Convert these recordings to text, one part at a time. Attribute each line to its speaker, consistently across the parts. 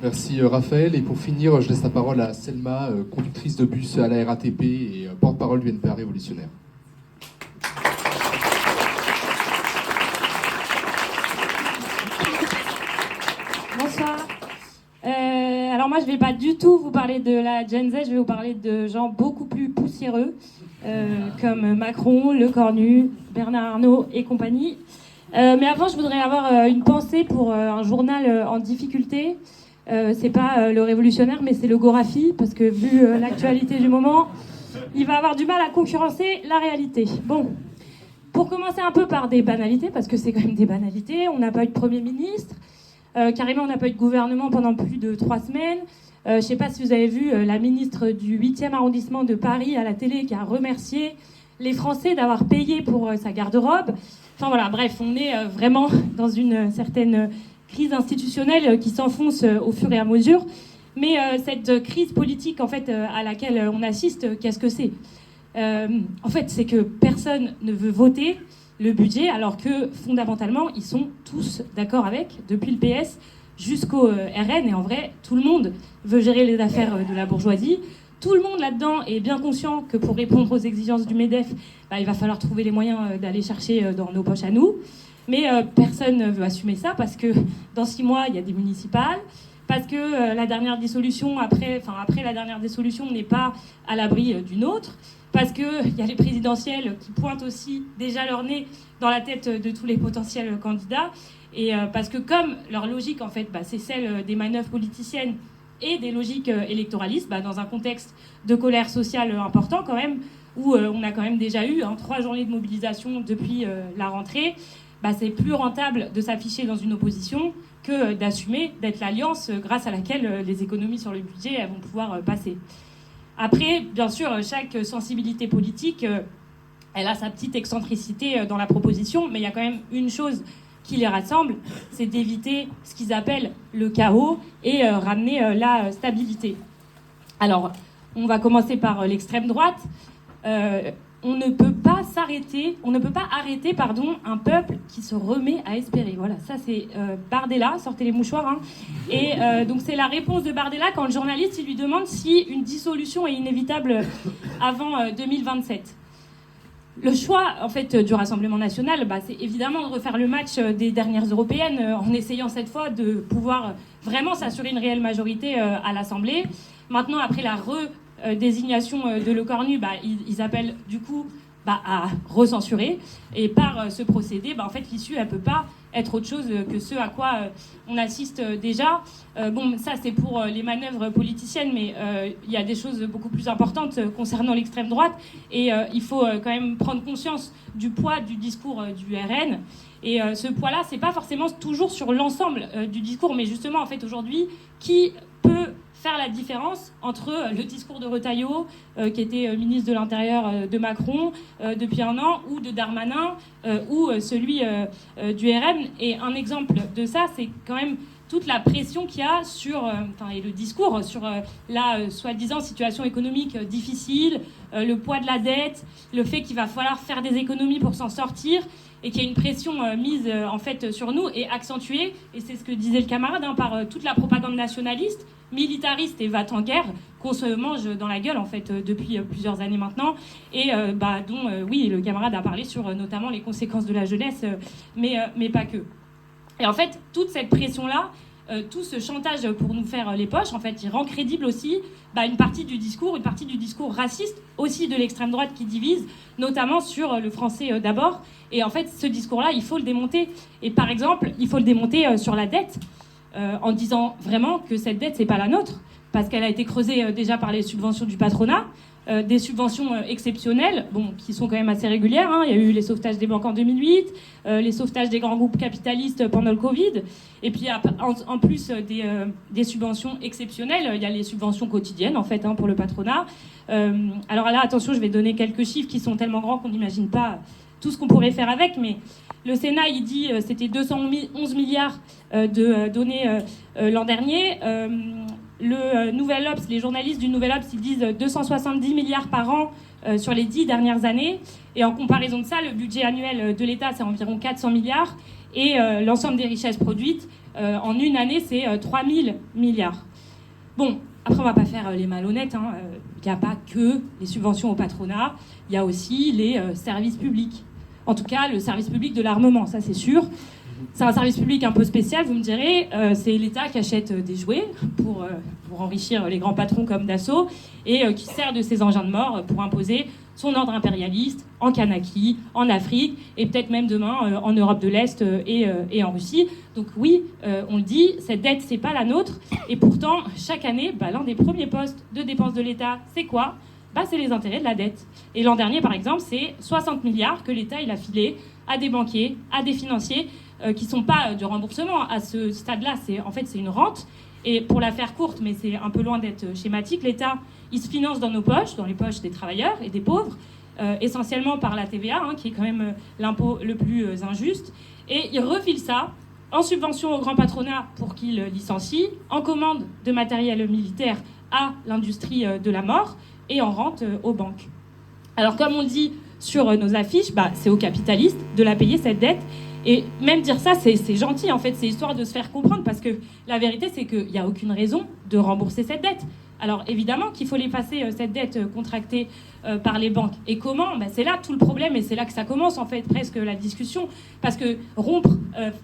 Speaker 1: Merci Raphaël. Et pour finir, je laisse la parole à Selma, conductrice de bus à la RATP et porte-parole du NPA révolutionnaire.
Speaker 2: Bonsoir. Alors moi, je ne vais pas du tout vous parler de la Gen Z, je vais vous parler de gens beaucoup plus poussiéreux, comme Macron, Le Cornu, Bernard Arnault et compagnie. Mais avant, je voudrais avoir une pensée pour un journal en difficulté. C'est pas le Révolutionnaire, mais c'est le Gorafi, parce que vu l'actualité du moment, il va avoir du mal à concurrencer la réalité. Bon, pour commencer un peu par des banalités, parce que c'est quand même des banalités, on n'a pas eu de Premier ministre, carrément on n'a pas eu de gouvernement pendant plus de 3 semaines. Je ne sais pas si vous avez vu la ministre du 8e arrondissement de Paris à la télé qui a remercié les Français d'avoir payé pour sa garde-robe. Enfin voilà, bref, on est vraiment dans une certaine crise institutionnelle qui s'enfonce au fur et à mesure. Mais cette crise politique en fait, à laquelle on assiste, qu'est-ce que c'est ? En fait, c'est que personne ne veut voter le budget, alors que fondamentalement, ils sont tous d'accord avec, depuis le PS jusqu'au RN. Et en vrai, tout le monde veut gérer les affaires de la bourgeoisie. Tout le monde là-dedans est bien conscient que pour répondre aux exigences du MEDEF, il va falloir trouver les moyens d'aller chercher dans nos poches à nous. Mais personne ne veut assumer ça parce que dans 6 mois, il y a des municipales, parce que la dernière dissolution, après la dernière dissolution, on n'est pas à l'abri d'une autre, parce qu'il y a les présidentielles qui pointent aussi déjà leur nez dans la tête de tous les potentiels candidats, et parce que comme leur logique, en fait, c'est celle des manœuvres politiciennes et des logiques électoralistes, dans un contexte de colère sociale important quand même, où on a quand même déjà eu 3 journées de mobilisation depuis la rentrée, c'est plus rentable de s'afficher dans une opposition que d'assumer d'être l'alliance grâce à laquelle les économies sur le budget elles vont pouvoir passer. Après, bien sûr, chaque sensibilité politique, elle a sa petite excentricité dans la proposition, mais il y a quand même une chose qui les rassemble, c'est d'éviter ce qu'ils appellent le chaos et ramener la stabilité. Alors, on va commencer par l'extrême droite. On ne peut pas arrêter un peuple qui se remet à espérer. Voilà, ça c'est Bardella, sortez les mouchoirs. Et donc c'est la réponse de Bardella quand le journaliste il lui demande si une dissolution est inévitable avant 2027. Le choix en fait du Rassemblement national, c'est évidemment de refaire le match des dernières européennes en essayant cette fois de pouvoir vraiment s'assurer une réelle majorité à l'Assemblée. Maintenant, après la désignation de Le Cornu, ils appellent du coup à recensurer. Et par ce procédé, en fait, l'issue, elle ne peut pas être autre chose que ce à quoi on assiste déjà. Ça, c'est pour les manœuvres politiciennes, mais il y a des choses beaucoup plus importantes concernant l'extrême droite. Et il faut quand même prendre conscience du poids du discours du RN. Et ce poids-là, c'est pas forcément toujours sur l'ensemble du discours, mais justement, en fait, aujourd'hui, qui peut faire la différence entre le discours de Retailleau, qui était ministre de l'Intérieur de Macron depuis 1 an, ou de Darmanin, ou celui du RN. Et un exemple de ça, c'est quand même toute la pression qu'il y a sur, et le discours sur la soi-disant situation économique difficile, le poids de la dette, le fait qu'il va falloir faire des économies pour s'en sortir, et qu'il y a une pression mise en fait sur nous et accentuée, et c'est ce que disait le camarade, par toute la propagande nationaliste, militariste et va-t-en-guerre qu'on se mange dans la gueule en fait depuis plusieurs années maintenant, et dont oui, le camarade a parlé sur notamment les conséquences de la jeunesse, mais pas que. Et en fait, toute cette pression-là, tout ce chantage pour nous faire les poches, en fait, il rend crédible aussi une partie du discours raciste aussi de l'extrême droite qui divise, notamment sur le français d'abord. Et en fait, ce discours-là, il faut le démonter. Et par exemple, il faut le démonter sur la dette, en disant vraiment que cette dette, c'est pas la nôtre, parce qu'elle a été creusée déjà par les subventions du patronat, des subventions exceptionnelles, qui sont quand même assez régulières. Il y a eu les sauvetages des banques en 2008, les sauvetages des grands groupes capitalistes pendant le Covid, et puis en plus des subventions exceptionnelles, il y a les subventions quotidiennes en fait pour le patronat. Alors là, attention, je vais donner quelques chiffres qui sont tellement grands qu'on n'imagine pas tout ce qu'on pourrait faire avec, mais le Sénat, il dit c'était 211 milliards de données l'an dernier. Le Nouvel Obs, les journalistes du Nouvel Obs, ils disent 270 milliards par an sur les 10 dernières années. Et en comparaison de ça, le budget annuel de l'État, c'est environ 400 milliards. et l'ensemble des richesses produites, en une année, c'est 3 000 milliards. Bon, après, on va pas faire les malhonnêtes. Il n'y a pas que les subventions au patronat, il y a aussi les services publics. En tout cas, le service public de l'armement, ça c'est sûr. C'est un service public un peu spécial, vous me direz. C'est l'État qui achète des jouets pour enrichir les grands patrons comme Dassault et qui sert de ses engins de mort pour imposer son ordre impérialiste en Kanaki, en Afrique et peut-être même demain en Europe de l'Est et en Russie. Donc oui, on le dit, cette dette, c'est pas la nôtre. Et pourtant, chaque année, l'un des premiers postes de dépenses de l'État, c'est quoi ? C'est les intérêts de la dette. Et l'an dernier, par exemple, c'est 60 milliards que l'État il a filé à des banquiers, à des financiers, qui ne sont pas du remboursement. À ce stade-là, c'est une rente. Et pour la faire courte, mais c'est un peu loin d'être schématique, l'État, il se finance dans nos poches, dans les poches des travailleurs et des pauvres, essentiellement par la TVA, qui est quand même l'impôt le plus injuste. Et il refile ça en subvention au grand patronat pour qu'il licencie, en commande de matériel militaire à l'industrie de la mort et en rente aux banques. Alors comme on le dit sur nos affiches, c'est aux capitalistes de la payer cette dette. Et même dire ça, c'est gentil, en fait, c'est histoire de se faire comprendre, parce que la vérité, c'est qu'il n'y a aucune raison de rembourser cette dette. Alors évidemment qu'il faut l'effacer, cette dette contractée par les banques. Et comment ? C'est là tout le problème, et c'est là que ça commence, en fait, presque la discussion. Parce que rompre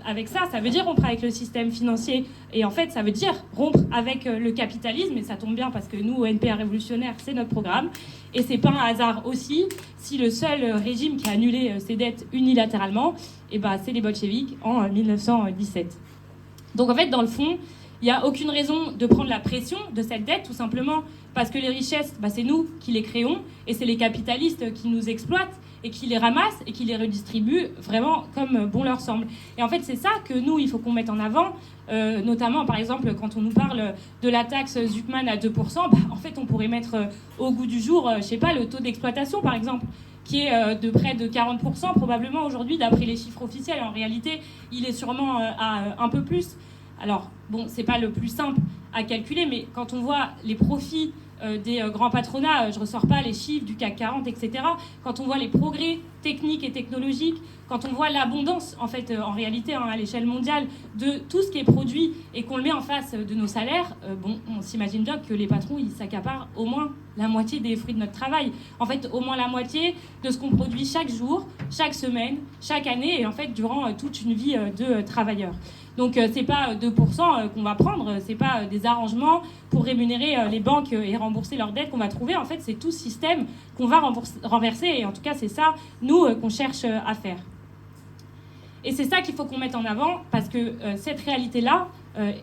Speaker 2: avec ça, ça veut dire rompre avec le système financier. Et en fait, ça veut dire rompre avec le capitalisme, et ça tombe bien parce que nous, au NPA Révolutionnaire, c'est notre programme. Et c'est pas un hasard aussi si le seul régime qui a annulé ces dettes unilatéralement, c'est les bolcheviks en 1917. Donc en fait, dans le fond, il n'y a aucune raison de prendre la pression de cette dette, tout simplement parce que les richesses, c'est nous qui les créons, et c'est les capitalistes qui nous exploitent et qui les ramassent et qui les redistribuent vraiment comme bon leur semble. Et en fait, c'est ça que nous, il faut qu'on mette en avant, notamment, par exemple, quand on nous parle de la taxe Zuckman à 2%, en fait, on pourrait mettre au goût du jour, le taux d'exploitation, par exemple, qui est de près de 40% probablement aujourd'hui, d'après les chiffres officiels. En réalité, il est sûrement à un peu plus. Alors, c'est pas le plus simple à calculer, mais quand on voit les profits des grands patronats, je ressors pas les chiffres du CAC 40, etc. Quand on voit les progrès techniques et technologiques, quand on voit l'abondance, en fait, en réalité, à l'échelle mondiale, de tout ce qui est produit et qu'on le met en face de nos salaires, on s'imagine bien que les patrons, ils s'accaparent au moins la moitié des fruits de notre travail. En fait, au moins la moitié de ce qu'on produit chaque jour, chaque semaine, chaque année, et en fait, durant toute une vie de travailleurs. Donc c'est pas 2% qu'on va prendre, c'est pas des arrangements pour rémunérer les banques et rembourser leurs dettes qu'on va trouver. En fait, c'est tout système qu'on va renverser, et en tout cas, c'est ça, nous, qu'on cherche à faire. Et c'est ça qu'il faut qu'on mette en avant, parce que cette réalité-là,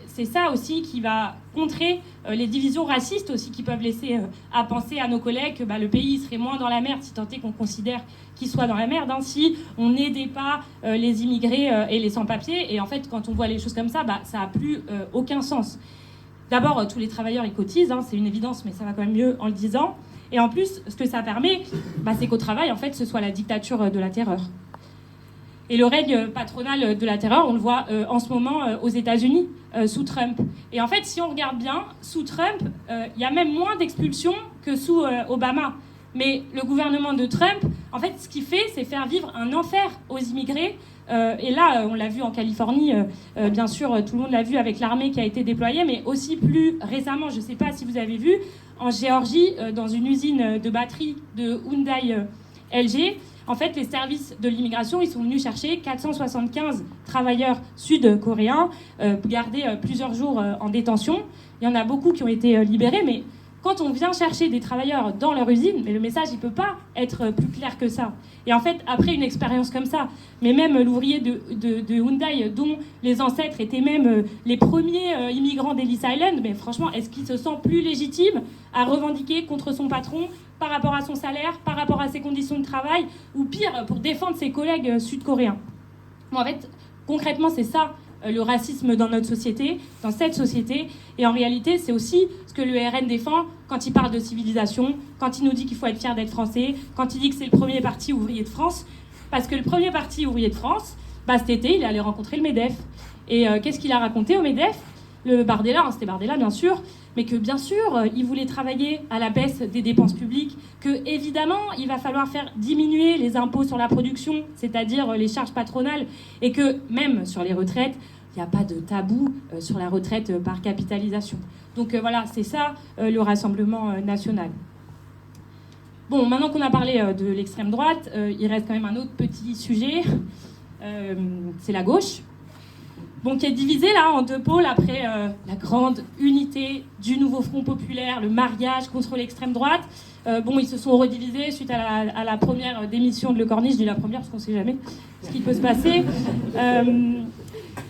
Speaker 2: c'est ça aussi qui va contrer les divisions racistes aussi qui peuvent laisser à penser à nos collègues que le pays serait moins dans la merde, si tant est qu'on considère qu'il soit dans la merde, si on n'aidait pas les immigrés et les sans-papiers. Et en fait, quand on voit les choses comme ça, ça n'a plus aucun sens. D'abord, tous les travailleurs, ils cotisent, c'est une évidence, mais ça va quand même mieux en le disant. Et en plus, ce que ça permet, c'est qu'au travail, en fait, ce soit la dictature de la terreur. Et le règne patronal de la terreur, on le voit en ce moment aux États-Unis, sous Trump. Et en fait, si on regarde bien, sous Trump, il y a même moins d'expulsions que sous Obama. Mais le gouvernement de Trump, en fait, ce qu'il fait, c'est faire vivre un enfer aux immigrés. Et là, on l'a vu en Californie, bien sûr, tout le monde l'a vu avec l'armée qui a été déployée, mais aussi plus récemment, je ne sais pas si vous avez vu, en Géorgie, dans une usine de batterie de Hyundai LG, en fait, les services de l'immigration, ils sont venus chercher 475 travailleurs sud-coréens, gardés plusieurs jours en détention. Il y en a beaucoup qui ont été libérés, mais quand on vient chercher des travailleurs dans leur usine, mais le message, il ne peut pas être plus clair que ça. Et en fait, après une expérience comme ça, mais même l'ouvrier de Hyundai, dont les ancêtres étaient même les premiers immigrants d'Ellis Island, mais franchement, est-ce qu'il se sent plus légitime à revendiquer contre son patron par rapport à son salaire, par rapport à ses conditions de travail, ou pire, pour défendre ses collègues sud-coréens ? En fait, concrètement, c'est ça le racisme dans notre société, dans cette société. Et en réalité, c'est aussi ce que le RN défend quand il parle de civilisation, quand il nous dit qu'il faut être fier d'être français, quand il dit que c'est le premier parti ouvrier de France. Parce que le premier parti ouvrier de France, cet été, il est allé rencontrer le MEDEF. Et qu'est-ce qu'il a raconté au MEDEF ? le Bardella, c'était Bardella bien sûr, mais que bien sûr, il voulait travailler à la baisse des dépenses publiques, que évidemment, il va falloir faire diminuer les impôts sur la production, c'est-à-dire les charges patronales, et que même sur les retraites, il n'y a pas de tabou sur la retraite par capitalisation. Donc voilà, c'est ça le Rassemblement national. Bon, maintenant qu'on a parlé de l'extrême droite, il reste quand même un autre petit sujet, c'est la gauche. Bon, qui est divisée là en deux pôles après la grande unité du nouveau Front populaire, le mariage contre l'extrême droite. Bon, ils se sont redivisés suite à la première démission de Le Cornu. Je dis la première parce qu'on ne sait jamais ce qui peut se passer.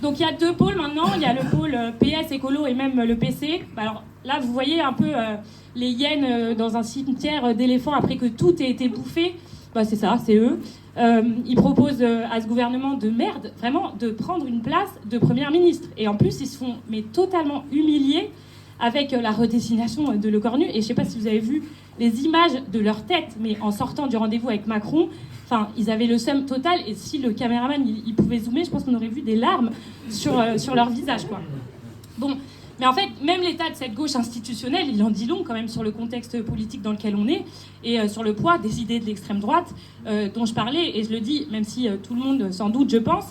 Speaker 2: Donc il y a deux pôles maintenant. Il y a le pôle PS, écolo et même le PC. Alors là, vous voyez un peu les hyènes dans un cimetière d'éléphants après que tout ait été bouffé. Bah, c'est ça, c'est eux. Ils proposent à ce gouvernement de merde, vraiment, de prendre une place de première ministre. Et en plus, ils se font totalement humilier avec la redésignation de Le Cornu. Et je ne sais pas si vous avez vu les images de leur tête, mais en sortant du rendez-vous avec Macron, enfin, ils avaient le seum total. Et si le caméraman il pouvait zoomer, je pense qu'on aurait vu des larmes sur leur visage, quoi. Bon. Mais en fait, même l'état de cette gauche institutionnelle, il en dit long quand même sur le contexte politique dans lequel on est et sur le poids des idées de l'extrême droite dont je parlais. Et je le dis, même si tout le monde sans doute, je pense,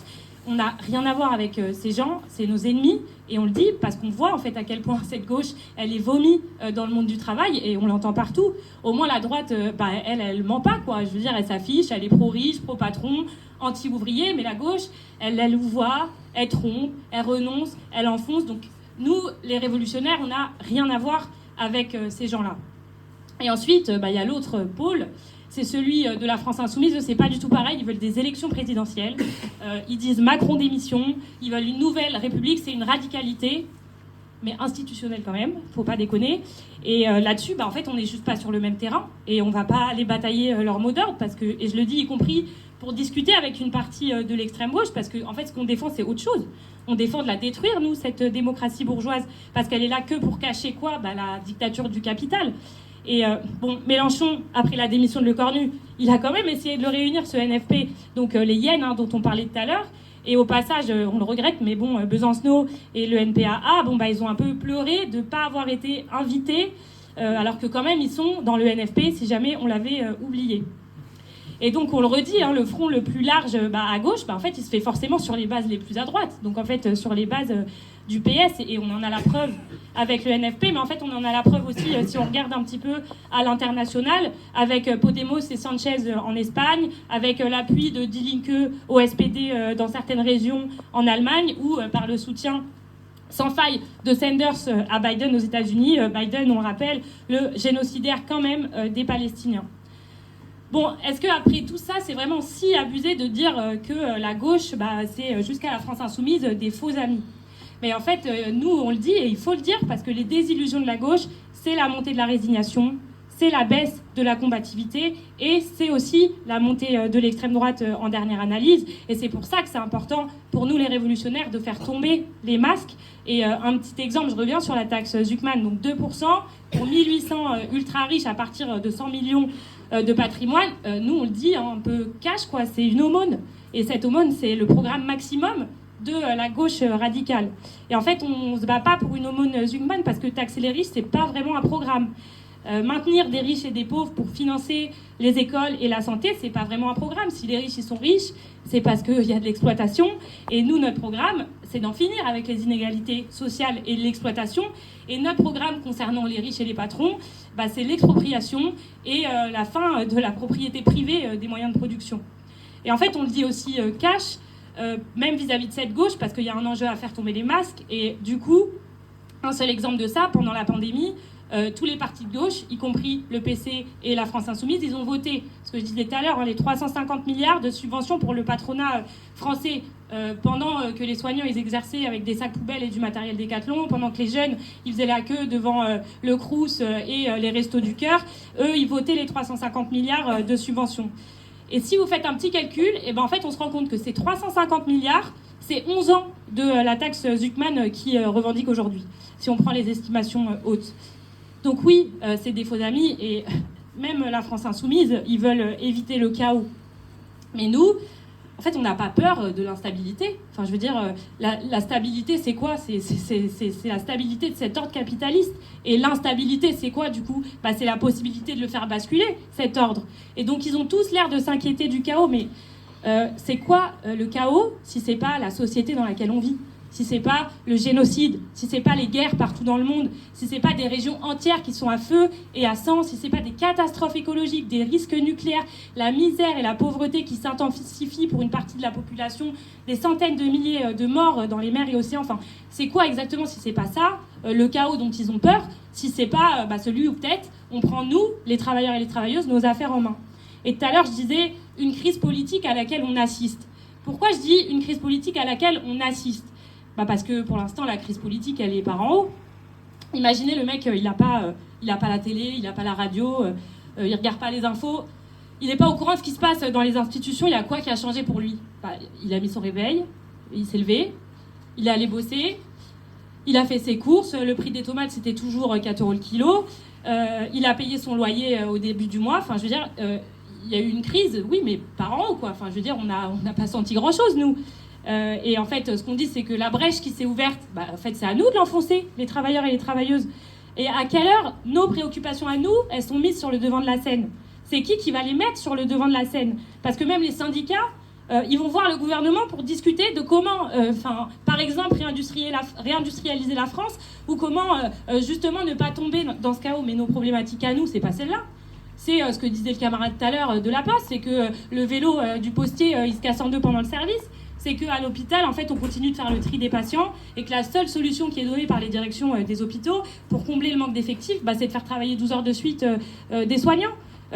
Speaker 2: on n'a rien à voir avec ces gens, c'est nos ennemis. Et on le dit parce qu'on voit en fait à quel point cette gauche, elle est vomie dans le monde du travail et on l'entend partout. Au moins la droite, elle ment pas, quoi. Je veux dire, elle s'affiche, elle est pro-riche, pro-patron, anti-ouvrier. Mais la gauche, elle vous voit, elle trompe, elle renonce, elle enfonce. Donc nous, les révolutionnaires, on n'a rien à voir avec ces gens-là. Et ensuite, il y a l'autre pôle, c'est celui de la France insoumise. C'est pas du tout pareil, ils veulent des élections présidentielles. Ils disent Macron démission, ils veulent une nouvelle république, c'est une radicalité, mais institutionnelle quand même, faut pas déconner. Et là-dessus, en fait, on n'est juste pas sur le même terrain, et on va pas aller batailler leur mot d'ordre, parce que, et je le dis y compris pour discuter avec une partie de l'extrême gauche, parce que en fait, ce qu'on défend, c'est autre chose. On défend de la détruire, nous, cette démocratie bourgeoise, parce qu'elle est là que pour cacher quoi ? La dictature du capital. Et Mélenchon, après la démission de Le Cornu, il a quand même essayé de le réunir, ce NFP, donc les hyènes dont on parlait tout à l'heure. Et au passage, on le regrette, mais bon, Besancenot et le NPAA, ils ont un peu pleuré de ne pas avoir été invités, alors que quand même, ils sont dans le NFP, si jamais on l'avait oublié. Et donc, on le redit, le front le plus large à gauche, en fait, il se fait forcément sur les bases les plus à droite. Donc, en fait, sur les bases du PS, et on en a la preuve avec le NFP, mais en fait, on en a la preuve aussi, si on regarde un petit peu à l'international, avec Podemos et Sanchez en Espagne, avec l'appui de Die Linke au SPD dans certaines régions en Allemagne, ou par le soutien sans faille de Sanders à Biden aux États-Unis. Biden, on le rappelle, le génocidaire quand même des Palestiniens. Bon, est-ce qu'après tout ça, c'est vraiment si abusé de dire que la gauche, c'est jusqu'à la France insoumise des faux amis ? Mais en fait, nous, on le dit, et il faut le dire, parce que les désillusions de la gauche, c'est la montée de la résignation, c'est la baisse de la combativité, et c'est aussi la montée de l'extrême droite en dernière analyse. Et c'est pour ça que c'est important pour nous, les révolutionnaires, de faire tomber les masques. Et un petit exemple, je reviens sur la taxe Zuckman, donc 2% pour 1800 ultra riches à partir de 100 millions de patrimoine. Nous, on le dit un peu cash, quoi, c'est une aumône. Et cette aumône, c'est le programme maximum de la gauche radicale. Et en fait, on ne se bat pas pour une aumône Zuckman parce que taxer les riches, c'est pas vraiment un programme. Maintenir des riches et des pauvres pour financer les écoles et la santé, c'est pas vraiment un programme. Si les riches ils sont riches, c'est parce qu'il y a de l'exploitation. Et nous, notre programme, c'est d'en finir avec les inégalités sociales et l'exploitation. Et notre programme concernant les riches et les patrons, c'est l'expropriation et la fin de la propriété privée des moyens de production. Et en fait, on le dit aussi cash, même vis-à-vis de cette gauche, parce qu'il y a un enjeu à faire tomber les masques. Et du coup, un seul exemple de ça, pendant la pandémie, tous les partis de gauche, y compris le PC et la France insoumise, ils ont voté, ce que je disais tout à l'heure, les 350 milliards de subventions pour le patronat français, pendant que les soignants ils exerçaient avec des sacs poubelles et du matériel Décathlon, pendant que les jeunes ils faisaient la queue devant le Crous et les Restos du Cœur, eux ils votaient les 350 milliards de subventions. Et si vous faites un petit calcul, en fait on se rend compte que ces 350 milliards, c'est 11 ans de la taxe Zuckman qui revendique aujourd'hui, si on prend les estimations hautes. Donc oui, c'est des faux amis, et même la France insoumise, ils veulent éviter le chaos. Mais nous, en fait, on n'a pas peur de l'instabilité. Enfin, je veux dire, la stabilité, c'est quoi ? C'est la stabilité de cet ordre capitaliste. Et l'instabilité, c'est quoi, du coup ? C'est la possibilité de le faire basculer, cet ordre. Et donc, ils ont tous l'air de s'inquiéter du chaos, mais c'est quoi le chaos si c'est pas la société dans laquelle on vit ? Si c'est pas le génocide, si c'est pas les guerres partout dans le monde, si c'est pas des régions entières qui sont à feu et à sang, si c'est pas des catastrophes écologiques, des risques nucléaires, la misère et la pauvreté qui s'intensifient pour une partie de la population, des centaines de milliers de morts dans les mers et océans, enfin, c'est quoi exactement si c'est pas ça, le chaos dont ils ont peur, si c'est pas celui où peut-être on prend nous, les travailleurs et les travailleuses, nos affaires en main. Et tout à l'heure, je disais une crise politique à laquelle on assiste. Pourquoi je dis une crise politique à laquelle on assiste ? Parce que pour l'instant, la crise politique, elle est par en haut. Imaginez le mec, il n'a pas la télé, il n'a pas la radio, il ne regarde pas les infos, il n'est pas au courant de ce qui se passe dans les institutions. Il y a quoi qui a changé pour lui ? Il a mis son réveil, il s'est levé, il est allé bosser, il a fait ses courses, le prix des tomates, c'était toujours 4 € le kilo, il a payé son loyer au début du mois. Enfin, je veux dire, il y a eu une crise, oui, mais par en haut, quoi. Enfin, je veux dire, on n'a pas senti grand-chose, nous. Et en fait, ce qu'on dit, c'est que la brèche qui s'est ouverte, en fait, c'est à nous de l'enfoncer, les travailleurs et les travailleuses. Et à quelle heure nos préoccupations à nous, elles sont mises sur le devant de la scène ? C'est qui va les mettre sur le devant de la scène ? Parce que même les syndicats, ils vont voir le gouvernement pour discuter de comment, par exemple, réindustrialiser la France, ou comment, justement, ne pas tomber dans ce chaos. Mais nos problématiques à nous, c'est pas celle-là. C'est ce que disait le camarade tout à l'heure de la Poste, c'est que le vélo du postier, il se casse en deux pendant le service. C'est qu'à l'hôpital, en fait, on continue de faire le tri des patients et que la seule solution qui est donnée par les directions des hôpitaux pour combler le manque d'effectifs, c'est de faire travailler 12 heures de suite des soignants.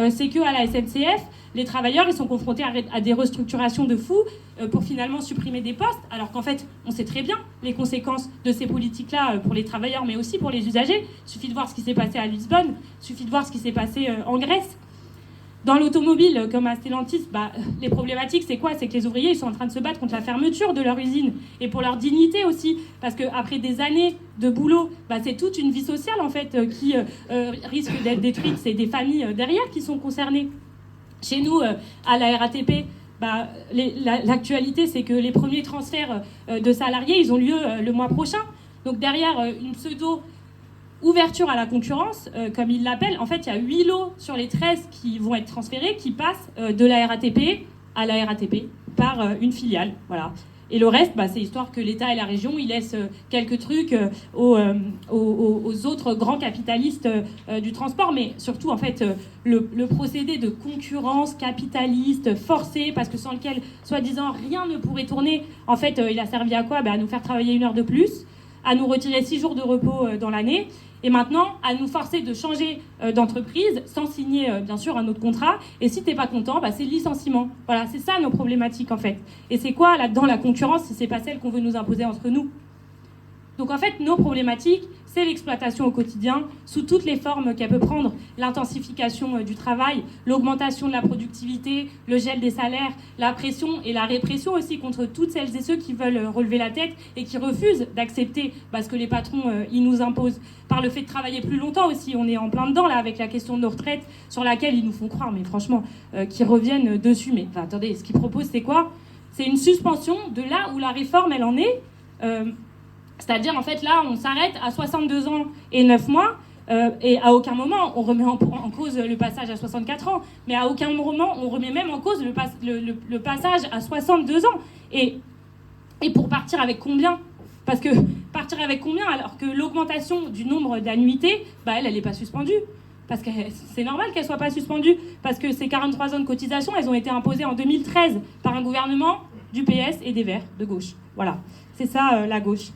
Speaker 2: C'est qu'à la SNCF, les travailleurs, ils sont confrontés à des restructurations de fous pour finalement supprimer des postes, alors qu'en fait, on sait très bien les conséquences de ces politiques-là pour les travailleurs, mais aussi pour les usagers. Il suffit de voir ce qui s'est passé à Lisbonne, il suffit de voir ce qui s'est passé en Grèce. Dans l'automobile, comme à Stellantis, les problématiques, c'est quoi ? C'est que les ouvriers, ils sont en train de se battre contre la fermeture de leur usine et pour leur dignité aussi. Parce qu'après des années de boulot, c'est toute une vie sociale, en fait, qui risque d'être détruite. C'est des familles derrière qui sont concernées. Chez nous, à la RATP, l'actualité, c'est que les premiers transferts de salariés, ils ont lieu le mois prochain. Donc derrière une ouverture à la concurrence, comme ils l'appellent, en fait, il y a 8 lots sur les 13 qui vont être transférés, qui passent de la RATP à la RATP par une filiale. Voilà. Et le reste, c'est histoire que l'État et la région, ils laissent quelques trucs aux autres grands capitalistes du transport. Mais surtout, en fait, le procédé de concurrence capitaliste forcée, parce que sans lequel, soi-disant, rien ne pourrait tourner, en fait, il a servi à quoi ? À nous faire travailler 1 heure de plus, à nous retirer 6 jours de repos dans l'année, et maintenant à nous forcer de changer d'entreprise sans signer bien sûr un autre contrat. Et si t'es pas content, c'est le licenciement. Voilà, c'est ça nos problématiques en fait. Et c'est quoi là-dedans la concurrence si c'est pas celle qu'on veut nous imposer entre nous ? Donc en fait, nos problématiques, c'est l'exploitation au quotidien, sous toutes les formes qu'elle peut prendre, l'intensification du travail, l'augmentation de la productivité, le gel des salaires, la pression et la répression aussi contre toutes celles et ceux qui veulent relever la tête et qui refusent d'accepter ce que les patrons ils nous imposent. Par le fait de travailler plus longtemps aussi, on est en plein dedans là avec la question de nos retraites, sur laquelle ils nous font croire, mais franchement, qu'ils reviennent dessus. Mais attendez, ce qu'ils proposent, c'est quoi ? C'est une suspension de là où la réforme, elle en est. C'est-à-dire, en fait, là, on s'arrête à 62 ans et 9 mois, et à aucun moment, on remet en cause le passage à 64 ans, mais à aucun moment, on remet même en cause le passage à 62 ans. Et pour partir avec combien ? Parce que partir avec combien alors que l'augmentation du nombre d'annuités, elle n'est pas suspendue ? Parce que c'est normal qu'elle ne soit pas suspendue, parce que ces 43 ans de cotisation, elles ont été imposées en 2013 par un gouvernement du PS et des Verts, de gauche. Voilà, c'est ça la gauche.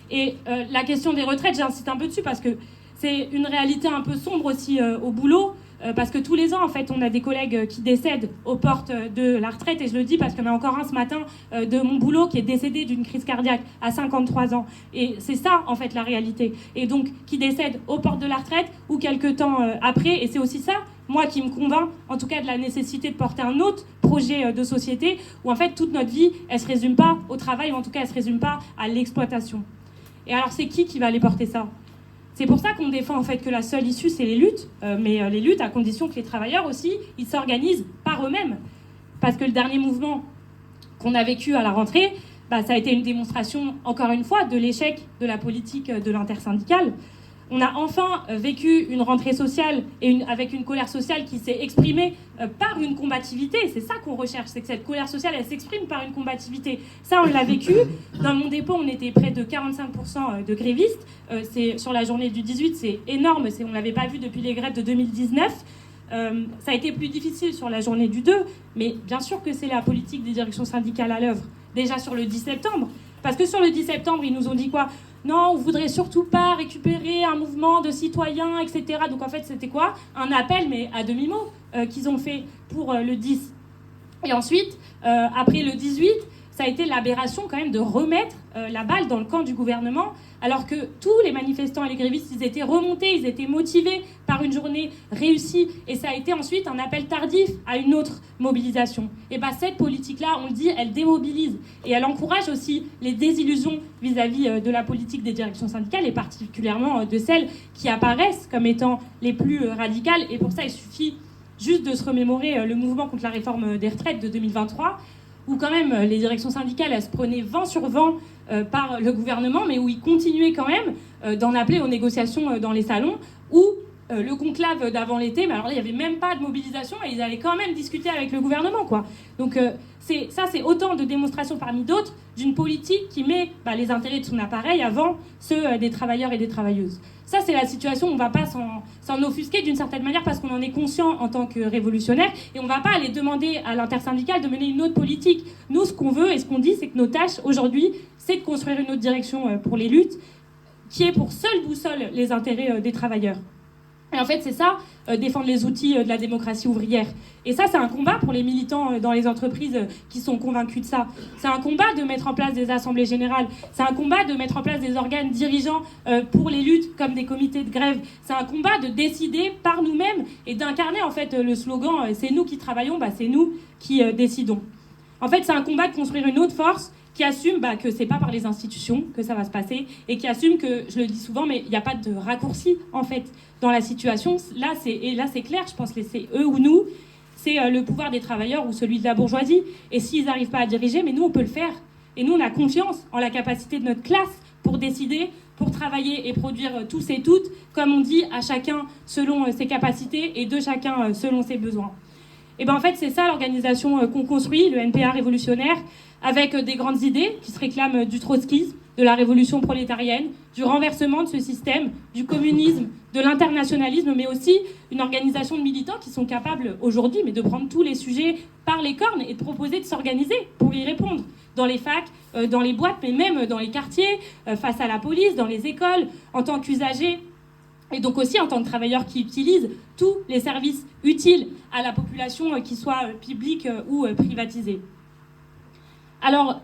Speaker 2: Et la question des retraites, j'insiste un peu dessus parce que c'est une réalité un peu sombre aussi au boulot, parce que tous les ans, en fait, on a des collègues qui décèdent aux portes de la retraite, et je le dis parce qu'il y en a encore un ce matin de mon boulot qui est décédé d'une crise cardiaque à 53 ans. Et c'est ça, en fait, la réalité. Et donc, qui décède aux portes de la retraite ou quelques temps après, et c'est aussi ça, moi, qui me convainc, en tout cas, de la nécessité de porter un autre projet de société où, en fait, toute notre vie, elle se résume pas au travail, ou en tout cas, elle se résume pas à l'exploitation. Et alors, c'est qui va aller porter ça ? C'est pour ça qu'on défend en fait que la seule issue, c'est les luttes, mais les luttes à condition que les travailleurs aussi, ils s'organisent par eux-mêmes. Parce que le dernier mouvement qu'on a vécu à la rentrée, ça a été une démonstration, encore une fois, de l'échec de la politique de l'intersyndicale. On a enfin vécu une rentrée sociale avec une colère sociale qui s'est exprimée par une combativité. C'est ça qu'on recherche, c'est que cette colère sociale, elle s'exprime par une combativité. Ça, on l'a vécu. Dans mon dépôt, on était près de 45% de grévistes. Sur la journée du 18, c'est énorme. On ne l'avait pas vu depuis les grèves de 2019. Ça a été plus difficile sur la journée du 2, mais bien sûr que c'est la politique des directions syndicales à l'œuvre. Déjà sur le 10 septembre. Parce que sur le 10 septembre, ils nous ont dit quoi ? Non, on ne voudrait surtout pas récupérer un mouvement de citoyens, etc. Donc en fait, c'était quoi ? Un appel, mais à demi-mot, qu'ils ont fait pour le 10. Et ensuite, après le 18, ça a été l'aberration quand même de remettre la balle dans le camp du gouvernement, alors que tous les manifestants et les grévistes, ils étaient remontés, ils étaient motivés par une journée réussie, et ça a été ensuite un appel tardif à une autre mobilisation. Et cette politique-là, on le dit, elle démobilise, et elle encourage aussi les désillusions vis-à-vis de la politique des directions syndicales, et particulièrement de celles qui apparaissent comme étant les plus radicales, et pour ça, il suffit juste de se remémorer le mouvement contre la réforme des retraites de 2023, où quand même les directions syndicales, elles se prenaient vent sur vent par le gouvernement, mais où ils continuaient quand même d'en appeler aux négociations dans les salons, où le conclave d'avant l'été, mais alors là, il n'y avait même pas de mobilisation, et ils allaient quand même discuter avec le gouvernement, quoi. Donc c'est autant de démonstrations parmi d'autres d'une politique qui met les intérêts de son appareil avant ceux des travailleurs et des travailleuses. Ça, c'est la situation, on ne va pas s'en offusquer d'une certaine manière parce qu'on en est conscient en tant que révolutionnaire, et on ne va pas aller demander à l'intersyndicale de mener une autre politique. Nous, ce qu'on veut et ce qu'on dit, c'est que nos tâches aujourd'hui, c'est de construire une autre direction pour les luttes qui est pour seule boussole les intérêts des travailleurs. Et en fait, c'est ça, défendre les outils de la démocratie ouvrière. Et ça, c'est un combat pour les militants dans les entreprises qui sont convaincus de ça. C'est un combat de mettre en place des assemblées générales. C'est un combat de mettre en place des organes dirigeants pour les luttes, comme des comités de grève. C'est un combat de décider par nous-mêmes et d'incarner, en fait, le slogan « C'est nous qui travaillons, c'est nous qui décidons ». En fait, c'est un combat de construire une autre force qui assume que c'est pas par les institutions que ça va se passer, et qui assume que, je le dis souvent, mais il n'y a pas de raccourci, en fait, dans la situation. Là, c'est clair, je pense que c'est eux ou nous, c'est le pouvoir des travailleurs ou celui de la bourgeoisie. Et s'ils n'arrivent pas à diriger, mais nous, on peut le faire. Et nous, on a confiance en la capacité de notre classe pour décider, pour travailler et produire tous et toutes, comme on dit, à chacun selon ses capacités et de chacun selon ses besoins. Et en fait, c'est ça l'organisation qu'on construit, le NPA révolutionnaire, avec des grandes idées qui se réclament du trotskisme, de la révolution prolétarienne, du renversement de ce système, du communisme, de l'internationalisme, mais aussi une organisation de militants qui sont capables aujourd'hui de prendre tous les sujets par les cornes et de proposer de s'organiser pour y répondre. Dans les facs, dans les boîtes, mais même dans les quartiers, face à la police, dans les écoles, en tant qu'usagers, et donc aussi en tant que travailleurs qui utilisent tous les services utiles à la population, qu'ils soient publics ou privatisés. Alors,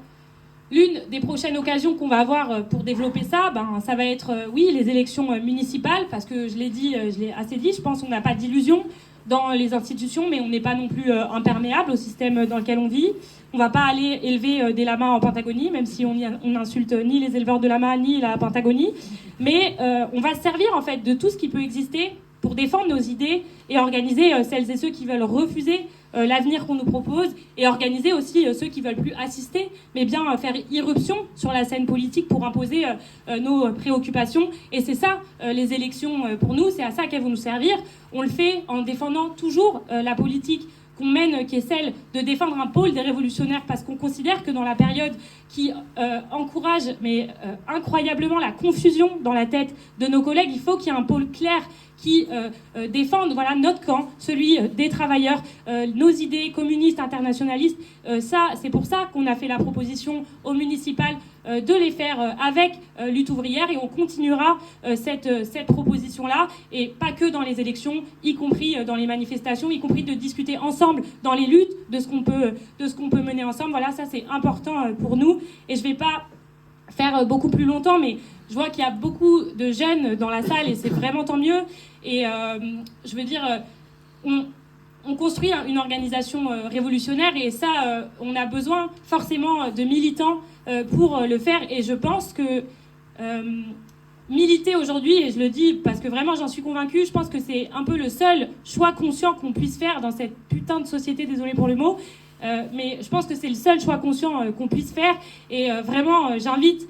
Speaker 2: l'une des prochaines occasions qu'on va avoir pour développer ça, ça va être, les élections municipales, parce que je l'ai assez dit, je pense qu'on n'a pas d'illusion dans les institutions, mais on n'est pas non plus imperméable au système dans lequel on vit. On ne va pas aller élever des lamas en Patagonie, même si on n'insulte ni les éleveurs de lamas, ni la Patagonie. Mais on va se servir, en fait, de tout ce qui peut exister pour défendre nos idées et organiser celles et ceux qui veulent refuser l'avenir qu'on nous propose, et organiser aussi ceux qui veulent plus assister, mais bien faire irruption sur la scène politique pour imposer nos préoccupations. Et c'est ça, les élections pour nous, c'est à ça qu'elles vont nous servir. On le fait en défendant toujours la politique qu'on mène, qui est celle de défendre un pôle des révolutionnaires, parce qu'on considère que dans la période qui encourage incroyablement la confusion dans la tête de nos collègues, il faut qu'il y ait un pôle clair qui défendent notre camp, celui des travailleurs, nos idées communistes, internationalistes. C'est pour ça qu'on a fait la proposition aux municipales de les faire avec Lutte ouvrière, et on continuera cette proposition-là, et pas que dans les élections, y compris dans les manifestations, y compris de discuter ensemble dans les luttes de ce qu'on peut mener ensemble. Voilà, ça c'est important pour nous, et je vais pas faire beaucoup plus longtemps, mais je vois qu'il y a beaucoup de jeunes dans la salle, et c'est vraiment tant mieux. Et je veux dire, on construit une organisation révolutionnaire, et ça, on a besoin forcément de militants pour le faire. Et je pense que militer aujourd'hui, et je le dis parce que vraiment j'en suis convaincue, je pense que c'est un peu le seul choix conscient qu'on puisse faire dans cette putain de société, désolée pour le mot, mais je pense que c'est le seul choix conscient qu'on puisse faire. Et vraiment, j'invite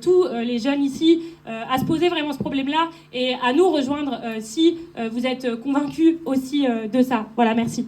Speaker 2: tous les jeunes ici à se poser vraiment ce problème-là et à nous rejoindre si vous êtes convaincus aussi de ça. Voilà, merci.